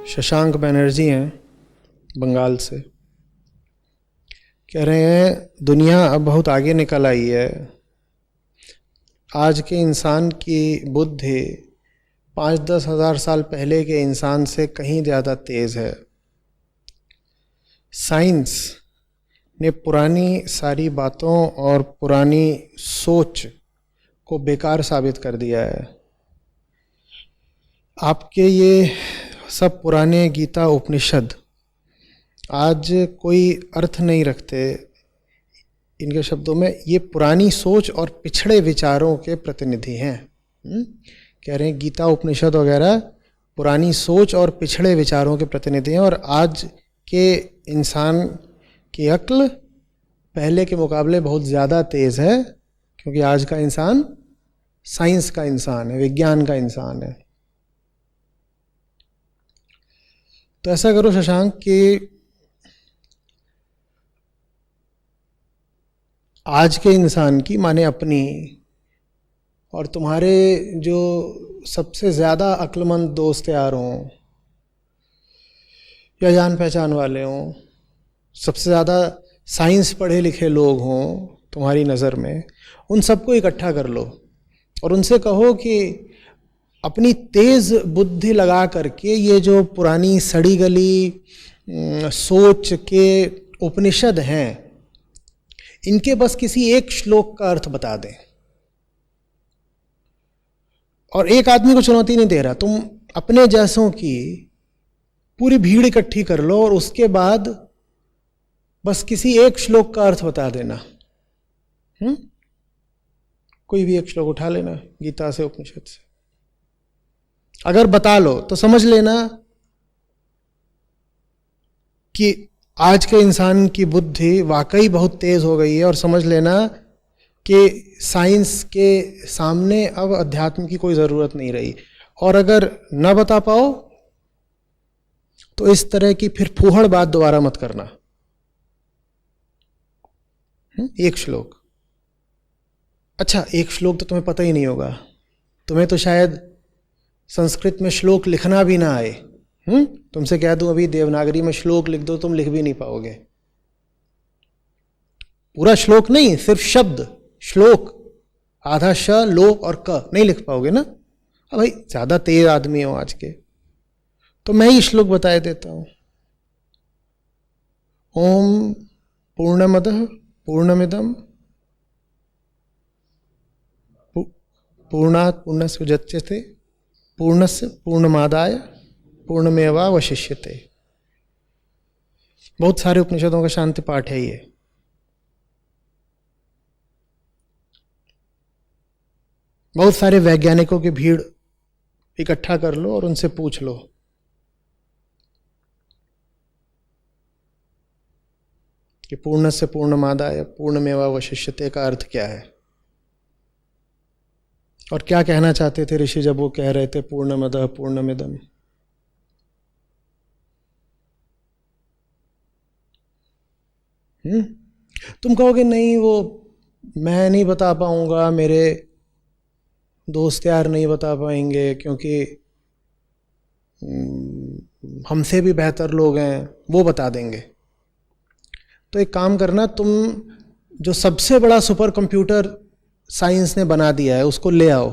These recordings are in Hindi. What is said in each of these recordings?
शशांक बनर्जी हैं बंगाल से। कह रहे हैं दुनिया अब बहुत आगे निकल आई है। आज के इंसान की बुद्धि 5-10 हज़ार साल पहले के इंसान से कहीं ज़्यादा तेज़ है। साइंस ने पुरानी सारी बातों और पुरानी सोच को बेकार साबित कर दिया है। आपके ये सब पुराने गीता उपनिषद आज कोई अर्थ नहीं रखते। इनके शब्दों में ये पुरानी सोच और पिछड़े विचारों के प्रतिनिधि हैं। कह रहे हैं गीता उपनिषद वगैरह पुरानी सोच और पिछड़े विचारों के प्रतिनिधि हैं, और आज के इंसान की अक्ल पहले के मुकाबले बहुत ज़्यादा तेज़ है, क्योंकि आज का इंसान साइंस का इंसान है, विज्ञान का इंसान है। तो ऐसा करो शशांक कि आज के इंसान की माने अपनी और तुम्हारे जो सबसे ज़्यादा अक्लमंद दोस्त यार हों या जान पहचान वाले हों, सबसे ज़्यादा साइंस पढ़े लिखे लोग हों तुम्हारी नज़र में, उन सबको इकट्ठा कर लो और उनसे कहो कि अपनी तेज़ बुद्धि लगा करके ये जो पुरानी सड़ी गली सोच के उपनिषद हैं, इनके बस किसी एक श्लोक का अर्थ बता दें। और एक आदमी को चुनौती नहीं दे रहा, तुम अपने जैसों की पूरी भीड़ इकट्ठी कर लो और उसके बाद बस किसी एक श्लोक का अर्थ बता देना। कोई भी एक श्लोक उठा लेना गीता से उपनिषद से। अगर बता लो तो समझ लेना कि आज के इंसान की बुद्धि वाकई बहुत तेज हो गई है, और समझ लेना कि साइंस के सामने अब अध्यात्म की कोई ज़रूरत नहीं रही। और अगर न बता पाओ तो इस तरह की फिर फूहड़ बात दोबारा मत करना। एक श्लोक, अच्छा एक श्लोक तो तुम्हें पता ही नहीं होगा, तुम्हें तो शायद संस्कृत में श्लोक लिखना भी ना आए। तुमसे कह दूं अभी देवनागरी में श्लोक लिख दो, तुम लिख भी नहीं पाओगे। पूरा श्लोक नहीं, सिर्फ शब्द श्लोक, आधा श लो और क नहीं लिख पाओगे ना। अब भाई ज्यादा तेज आदमी हो आज के, तो मैं ही श्लोक बताए देता हूं। ओम पूर्णमदः पूर्णमिदं पूर्णात् पूर्णस्य उच्यते पूर्णस्य पूर्णमादाय पूर्णमेवावशिष्यते। बहुत सारे उपनिषदों का शांति पाठ है ये। बहुत सारे वैज्ञानिकों की भीड़ इकट्ठा कर लो और उनसे पूछ लो कि पूर्णस्य पूर्णमादाय पूर्णमेवावशिष्यते का अर्थ क्या है, और क्या कहना चाहते थे ऋषि जब वो कह रहे थे पूर्णमदः पूर्णमिदम्। तुम कहोगे नहीं वो मैं नहीं बता पाऊंगा, मेरे दोस्त यार नहीं बता पाएंगे, क्योंकि हमसे भी बेहतर लोग हैं, वो बता देंगे। तो एक काम करना, तुम जो सबसे बड़ा सुपर कंप्यूटर साइंस ने बना दिया है उसको ले आओ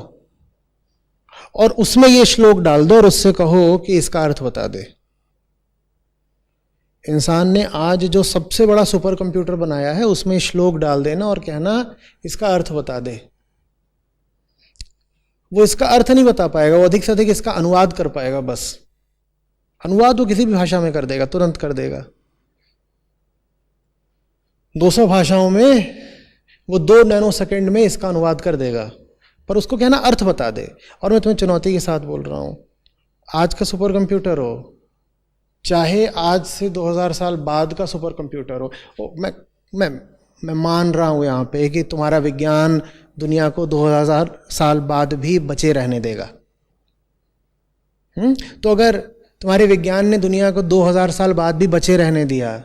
और उसमें ये श्लोक डाल दो और उससे कहो कि इसका अर्थ बता दे। इंसान ने आज जो सबसे बड़ा सुपर कंप्यूटर बनाया है उसमें श्लोक डाल देना और कहना इसका अर्थ बता दे। वो इसका अर्थ नहीं बता पाएगा, वो अधिक से अधिक इसका अनुवाद कर पाएगा। बस अनुवाद वो किसी भी भाषा में कर देगा, तुरंत कर देगा। 200 भाषाओं में वो 2 नैनो सेकेंड में इसका अनुवाद कर देगा, पर उसको कहना अर्थ बता दे। और मैं तुम्हें चुनौती के साथ बोल रहा हूं, आज का सुपर कंप्यूटर हो चाहे आज से 2000 साल बाद का सुपर कंप्यूटर हो, मैं मान रहा हूं यहां पे कि तुम्हारा विज्ञान दुनिया को 2000 साल बाद भी बचे रहने देगा। तो अगर तुम्हारे विज्ञान ने दुनिया को 2000 साल बाद भी बचे रहने दिया,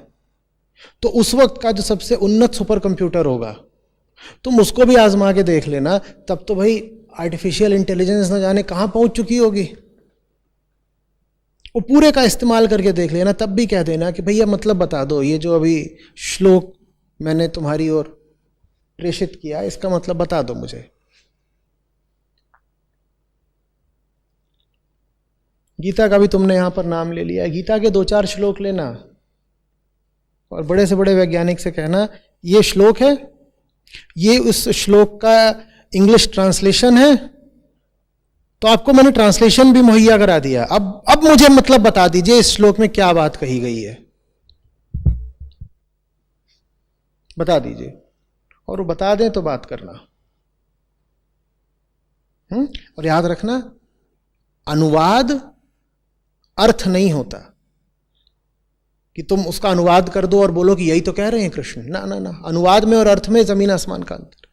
तो उस वक्त का जो सबसे उन्नत सुपर कंप्यूटर होगा तुम उसको भी आजमा के देख लेना। तब तो भाई आर्टिफिशियल इंटेलिजेंस न जाने कहां पहुंच चुकी होगी। वो पूरे का इस्तेमाल करके देख लेना, तब भी कह देना कि भैया मतलब बता दो, ये जो अभी श्लोक मैंने तुम्हारी ओर प्रेषित किया इसका मतलब बता दो मुझे। गीता का भी तुमने यहां पर नाम ले लिया है, गीता के 2-4 श्लोक लेना और बड़े से बड़े वैज्ञानिक से कहना ये श्लोक है, ये उस श्लोक का इंग्लिश ट्रांसलेशन है, तो आपको मैंने ट्रांसलेशन भी मुहैया करा दिया, अब मुझे मतलब बता दीजिए इस श्लोक में क्या बात कही गई है, बता दीजिए। और वो बता दें तो बात करना। और याद रखना, अनुवाद अर्थ नहीं होता कि तुम उसका अनुवाद कर दो और बोलो कि यही तो कह रहे हैं कृष्ण। ना ना ना, अनुवाद में और अर्थ में जमीन आसमान का अंतर।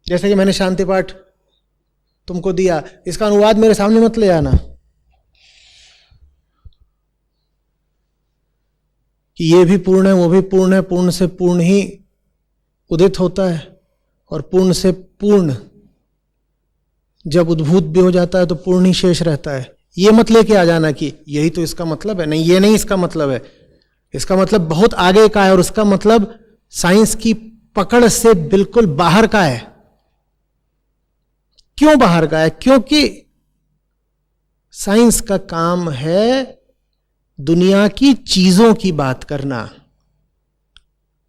जैसे कि मैंने शांति पाठ तुमको दिया, इसका अनुवाद मेरे सामने मत ले आना कि ये भी पूर्ण है वो भी पूर्ण है, पूर्ण से पूर्ण ही उदित होता है और पूर्ण से पूर्ण जब उद्भूत भी हो जाता है तो पूर्ण ही शेष रहता है। ये मत लेके आ जाना कि यही तो इसका मतलब है। नहीं, ये नहीं इसका मतलब है, इसका मतलब बहुत आगे का है और उसका मतलब साइंस की पकड़ से बिल्कुल बाहर का है। क्यों बाहर का है? क्योंकि साइंस का काम है दुनिया की चीजों की बात करना,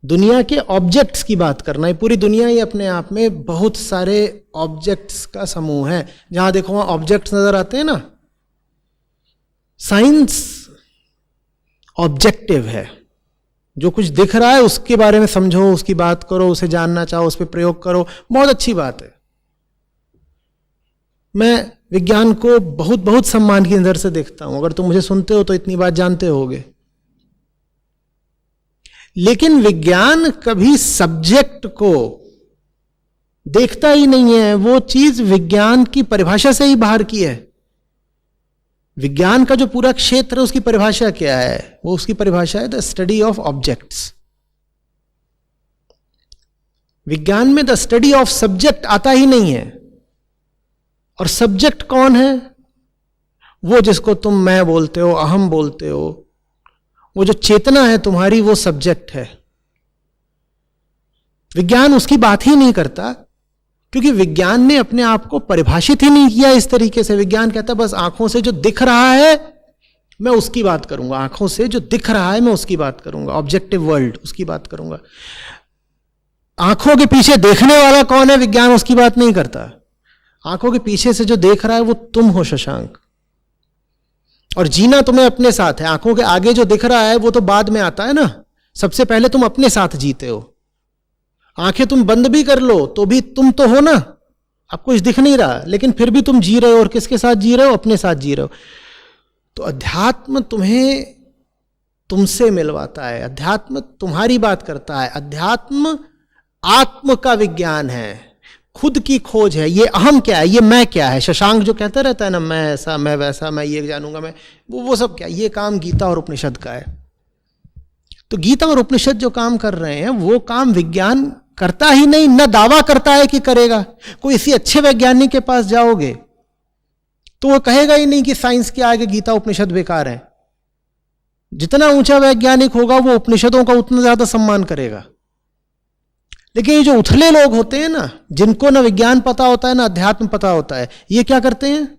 दुनिया के ऑब्जेक्ट्स की बात करना। ये पूरी दुनिया ही अपने आप में बहुत सारे ऑब्जेक्ट्स का समूह है। जहां देखो वहां ऑब्जेक्ट्स नजर आते हैं ना। साइंस ऑब्जेक्टिव है, जो कुछ दिख रहा है उसके बारे में समझो, उसकी बात करो, उसे जानना चाहो, उस पर प्रयोग करो, बहुत अच्छी बात है। मैं विज्ञान को बहुत बहुत सम्मान की नजर से देखता हूं। अगर तुम मुझे सुनते हो तो इतनी बात जानते होगे। लेकिन विज्ञान कभी सब्जेक्ट को देखता ही नहीं है। वो चीज विज्ञान की परिभाषा से ही बाहर की है। विज्ञान का जो पूरा क्षेत्र है उसकी परिभाषा क्या है? वो उसकी परिभाषा है द स्टडी ऑफ ऑब्जेक्ट्स। विज्ञान में द स्टडी ऑफ सब्जेक्ट आता ही नहीं है। और सब्जेक्ट कौन है? वो जिसको तुम मैं बोलते हो, अहम बोलते हो, वो जो चेतना है तुम्हारी, वो सब्जेक्ट है। विज्ञान उसकी बात ही नहीं करता, क्योंकि विज्ञान ने अपने आप को परिभाषित ही नहीं किया इस तरीके से। विज्ञान कहता बस आंखों से जो दिख रहा है मैं उसकी बात करूंगा, आंखों से जो दिख रहा है मैं उसकी बात करूंगा, ऑब्जेक्टिव वर्ल्ड उसकी बात करूंगा। आंखों के पीछे देखने वाला कौन है, विज्ञान उसकी बात नहीं करता। आंखों के पीछे से जो देख रहा है वो तुम हो शशांक, और जीना तुम्हें अपने साथ है। आंखों के आगे जो दिख रहा है वो तो बाद में आता है ना। सबसे पहले तुम अपने साथ जीते हो। आंखें तुम बंद भी कर लो तो भी तुम तो हो ना। अब कुछ दिख नहीं रहा लेकिन फिर भी तुम जी रहे हो, और किसके साथ जी रहे हो? अपने साथ जी रहे हो। तो अध्यात्म तुम्हें तुमसे मिलवाता है, अध्यात्म तुम्हारी बात करता है। अध्यात्म आत्म का विज्ञान है, खुद की खोज है। ये अहम क्या है, ये मैं क्या है। शशांक जो कहता रहता है ना, मैं ऐसा, मैं वैसा, मैं ये जानूंगा, मैं वो सब क्या, ये काम गीता और उपनिषद का है। तो गीता और उपनिषद जो काम कर रहे हैं वो काम विज्ञान करता ही नहीं, न दावा करता है कि करेगा। कोई इसी अच्छे वैज्ञानिक के पास जाओगे तो वो कहेगा ही नहीं कि साइंस के आगे गीता उपनिषद बेकार है। जितना ऊंचा वैज्ञानिक होगा वो उपनिषदों का उतना ज्यादा सम्मान करेगा। लेकिन ये जो उथले लोग होते हैं ना, जिनको ना विज्ञान पता होता है ना अध्यात्म पता होता है, ये क्या करते हैं?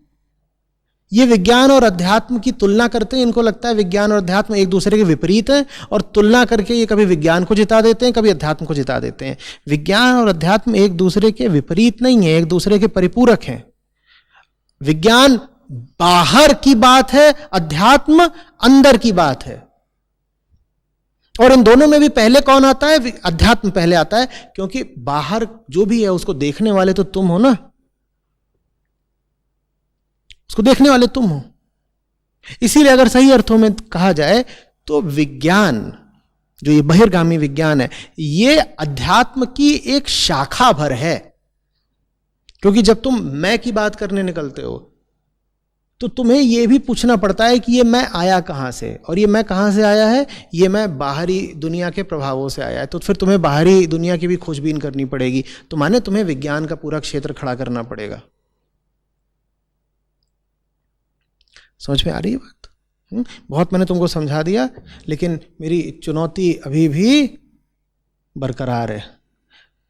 ये विज्ञान और अध्यात्म की तुलना करते हैं। इनको लगता है विज्ञान और अध्यात्म एक दूसरे के विपरीत हैं, और तुलना करके ये कभी विज्ञान को जिता देते हैं, कभी अध्यात्म को जिता देते हैं। विज्ञान और अध्यात्म एक दूसरे के विपरीत नहीं है, एक दूसरे के परिपूरक हैं। विज्ञान बाहर की बात है, अध्यात्म अंदर की बात है। और इन दोनों में भी पहले कौन आता है? अध्यात्म पहले आता है, क्योंकि बाहर जो भी है उसको देखने वाले तो तुम हो ना, उसको देखने वाले तुम हो। इसीलिए अगर सही अर्थों में कहा जाए तो विज्ञान, जो ये बहिर्गामी विज्ञान है, ये अध्यात्म की एक शाखा भर है। क्योंकि जब तुम मैं की बात करने निकलते हो तो तुम्हें यह भी पूछना पड़ता है कि ये मैं आया कहां से, और ये मैं कहां से आया है? ये मैं बाहरी दुनिया के प्रभावों से आया है। तो फिर तुम्हें बाहरी दुनिया की भी खोजबीन करनी पड़ेगी। तो माने तुम्हें विज्ञान का पूरा क्षेत्र खड़ा करना पड़ेगा। समझ में आ रही है बात? बहुत मैंने तुमको समझा दिया, लेकिन मेरी चुनौती अभी भी बरकरार है।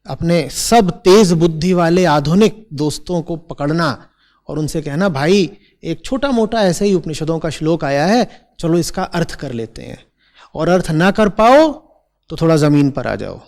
अपने सब तेज बुद्धि वाले आधुनिक दोस्तों को पकड़ना और उनसे कहना, भाई एक छोटा मोटा ऐसे ही उपनिषदों का श्लोक आया है, चलो इसका अर्थ कर लेते हैं, और अर्थ ना कर पाओ तो थोड़ा जमीन पर आ जाओ।